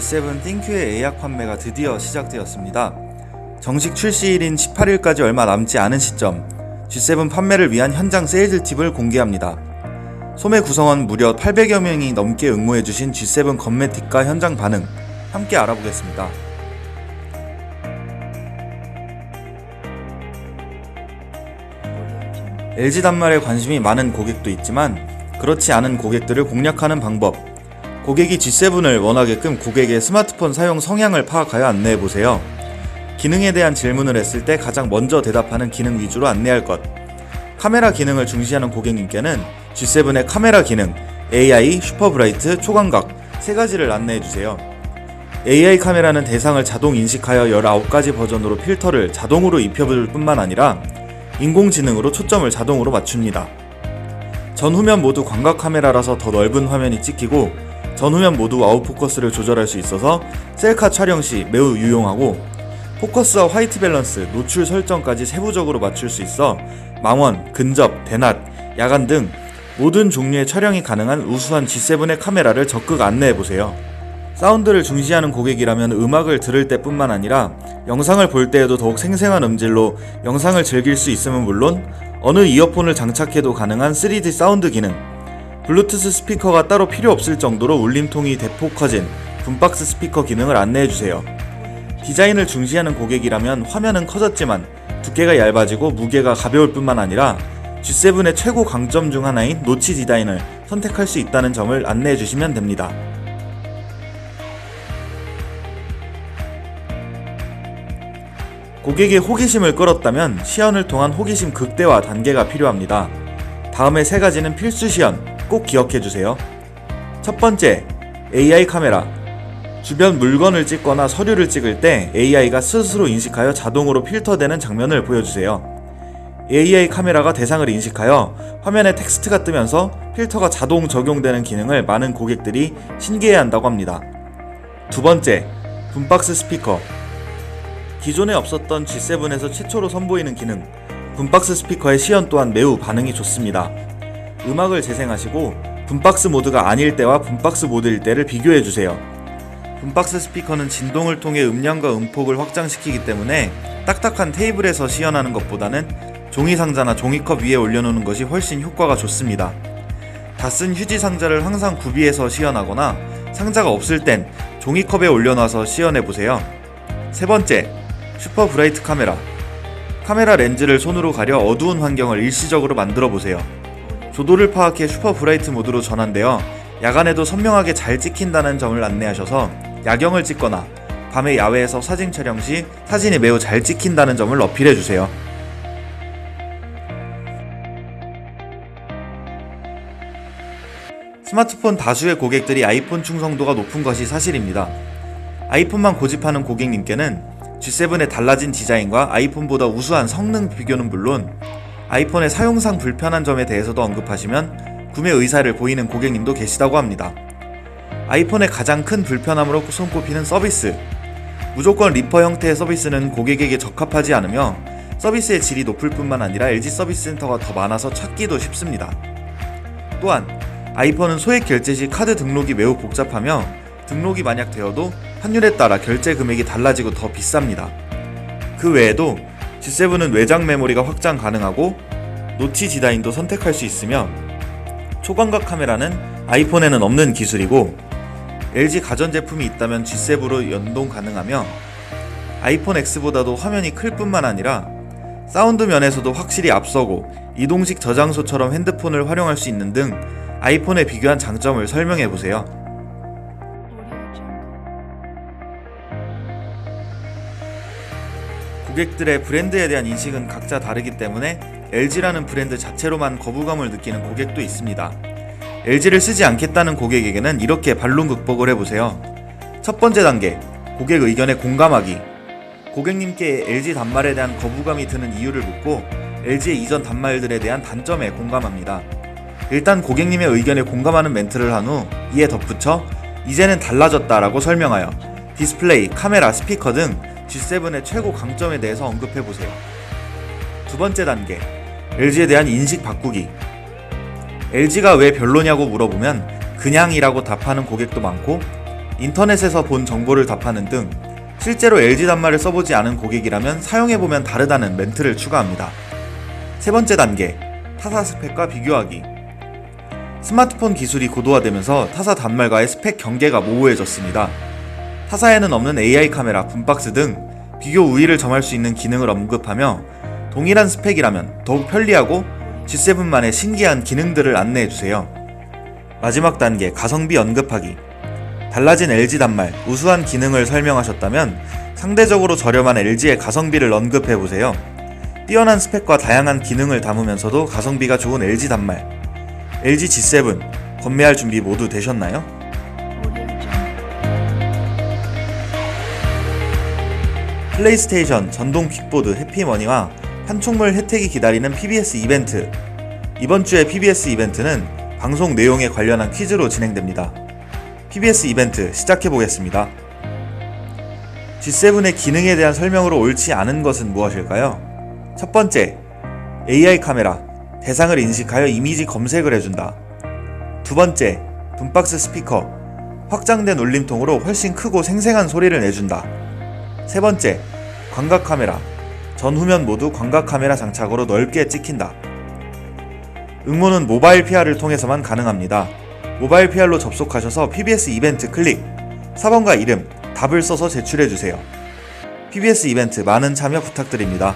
G7 ThinQ의 예약 판매가 드디어 시작되었습니다. 정식 출시일인 18일까지 얼마 남지 않은 시점, G7 판매를 위한 현장 세일즈 팁을 공개합니다. 소매 구성원 무려 800여 명이 넘게 응모해주신 G7 건매틱과 현장 반응, 함께 알아보겠습니다. LG 단말에 관심이 많은 고객도 있지만 그렇지 않은 고객들을 공략하는 방법, 고객이 G7을 원하게끔 고객의 스마트폰 사용 성향을 파악하여 안내해보세요. 기능에 대한 질문을 했을 때 가장 먼저 대답하는 기능 위주로 안내할 것, 카메라 기능을 중시하는 고객님께는 G7의 카메라 기능, AI, 슈퍼브라이트, 초광각 3가지를 안내해주세요. AI 카메라는 대상을 자동 인식하여 19가지 버전으로 필터를 자동으로 입혀줄 뿐만 아니라 인공지능으로 초점을 자동으로 맞춥니다. 전후면 모두 광각 카메라라서 더 넓은 화면이 찍히고 전후면 모두 아웃포커스를 조절할 수 있어서 셀카 촬영 시 매우 유용하고, 포커스와 화이트 밸런스, 노출 설정까지 세부적으로 맞출 수 있어 망원, 근접, 대낮, 야간 등 모든 종류의 촬영이 가능한 우수한 G7의 카메라를 적극 안내해보세요. 사운드를 중시하는 고객이라면 음악을 들을 때뿐만 아니라 영상을 볼 때에도 더욱 생생한 음질로 영상을 즐길 수 있음은 물론 어느 이어폰을 장착해도 가능한 3D 사운드 기능, 블루투스 스피커가 따로 필요 없을 정도로 울림통이 대폭 커진 붐박스 스피커 기능을 안내해주세요. 디자인을 중시하는 고객이라면 화면은 커졌지만 두께가 얇아지고 무게가 가벼울 뿐만 아니라 G7의 최고 강점 중 하나인 노치 디자인을 선택할 수 있다는 점을 안내해주시면 됩니다. 고객의 호기심을 끌었다면 시연을 통한 호기심 극대화 단계가 필요합니다. 다음의 3가지는 필수 시연, 꼭 기억해주세요. 첫 번째, AI 카메라. 주변 물건을 찍거나 서류를 찍을 때 AI가 스스로 인식하여 자동으로 필터되는 장면을 보여주세요. AI 카메라가 대상을 인식하여 화면에 텍스트가 뜨면서 필터가 자동 적용되는 기능을 많은 고객들이 신기해한다고 합니다. 두 번째, 붐박스 스피커. 기존에 없었던 G7에서 최초로 선보이는 기능, 붐박스 스피커의 시연 또한 매우 반응이 좋습니다. 음악을 재생하시고 붐박스 모드가 아닐 때와 붐박스 모드일 때를 비교해주세요. 붐박스 스피커는 진동을 통해 음량과 음폭을 확장시키기 때문에 딱딱한 테이블에서 시연하는 것보다는 종이 상자나 종이컵 위에 올려놓는 것이 훨씬 효과가 좋습니다. 다 쓴 휴지 상자를 항상 구비해서 시연하거나 상자가 없을 땐 종이컵에 올려놔서 시연해보세요. 세 번째, 슈퍼 브라이트 카메라. 카메라 렌즈를 손으로 가려 어두운 환경을 일시적으로 만들어보세요. 조도를 파악해 슈퍼 브라이트 모드로 전환되어 야간에도 선명하게 잘 찍힌다는 점을 안내하셔서 야경을 찍거나 밤에 야외에서 사진 촬영 시 사진이 매우 잘 찍힌다는 점을 어필해주세요. 스마트폰 다수의 고객들이 아이폰 충성도가 높은 것이 사실입니다. 아이폰만 고집하는 고객님께는 G7의 달라진 디자인과 아이폰보다 우수한 성능 비교는 물론 아이폰의 사용상 불편한 점에 대해서도 언급하시면 구매 의사를 보이는 고객님도 계시다고 합니다. 아이폰의 가장 큰 불편함으로 손꼽히는 서비스. 무조건 리퍼 형태의 서비스는 고객에게 적합하지 않으며 서비스의 질이 높을 뿐만 아니라 LG 서비스 센터가 더 많아서 찾기도 쉽습니다. 또한 아이폰은 소액 결제 시 카드 등록이 매우 복잡하며 등록이 만약 되어도 환율에 따라 결제 금액이 달라지고 더 비쌉니다. 그 외에도 G7은 외장 메모리가 확장 가능하고 노치 디자인도 선택할 수 있으며 초광각 카메라는 아이폰에는 없는 기술이고 LG 가전제품이 있다면 G7로 연동 가능하며 아이폰 X보다도 화면이 클 뿐만 아니라 사운드 면에서도 확실히 앞서고 이동식 저장소처럼 핸드폰을 활용할 수 있는 등 아이폰에 비교한 장점을 설명해보세요. 고객들의 브랜드에 대한 인식은 각자 다르기 때문에 LG라는 브랜드 자체로만 거부감을 느끼는 고객도 있습니다. LG를 쓰지 않겠다는 고객에게는 이렇게 반론 극복을 해보세요. 첫 번째 단계, 고객 의견에 공감하기. 고객님께 LG 단말에 대한 거부감이 드는 이유를 묻고 LG의 이전 단말들에 대한 단점에 공감합니다. 일단 고객님의 의견에 공감하는 멘트를 한 후 이에 덧붙여 이제는 달라졌다라고 설명하여 디스플레이, 카메라, 스피커 등 G7의 최고 강점에 대해서 언급해보세요. 두 번째 단계, LG에 대한 인식 바꾸기. LG가 왜 별로냐고 물어보면 그냥이라고 답하는 고객도 많고 인터넷에서 본 정보를 답하는 등 실제로 LG 단말을 써보지 않은 고객이라면 사용해보면 다르다는 멘트를 추가합니다. 세 번째 단계, 타사 스펙과 비교하기. 스마트폰 기술이 고도화되면서 타사 단말과의 스펙 경계가 모호해졌습니다. 타사에는 없는 AI 카메라, 붐박스 등 비교 우위를 점할 수 있는 기능을 언급하며 동일한 스펙이라면 더욱 편리하고 G7만의 신기한 기능들을 안내해주세요. 마지막 단계, 가성비 언급하기. 달라진 LG 단말, 우수한 기능을 설명하셨다면 상대적으로 저렴한 LG의 가성비를 언급해보세요. 뛰어난 스펙과 다양한 기능을 담으면서도 가성비가 좋은 LG 단말, LG G7 구매할 준비 모두 되셨나요? 플레이스테이션, 전동 킥보드, 해피머니와 판촉물 혜택이 기다리는 PBS 이벤트. 이번 주의 PBS 이벤트는 방송 내용에 관련한 퀴즈로 진행됩니다. PBS 이벤트 시작해보겠습니다. G7의 기능에 대한 설명으로 옳지 않은 것은 무엇일까요? 첫 번째, AI 카메라, 대상을 인식하여 이미지 검색을 해준다. 두 번째, 붐박스 스피커, 확장된 울림통으로 훨씬 크고 생생한 소리를 내준다. 세 번째, 광각 카메라, 전후면 모두 광각 카메라 장착으로 넓게 찍힌다. 응모는 모바일 PR을 통해서만 가능합니다. 모바일 PR로 접속하셔서 PBS 이벤트 클릭, 사번과 이름, 답을 써서 제출해주세요. PBS 이벤트 많은 참여 부탁드립니다.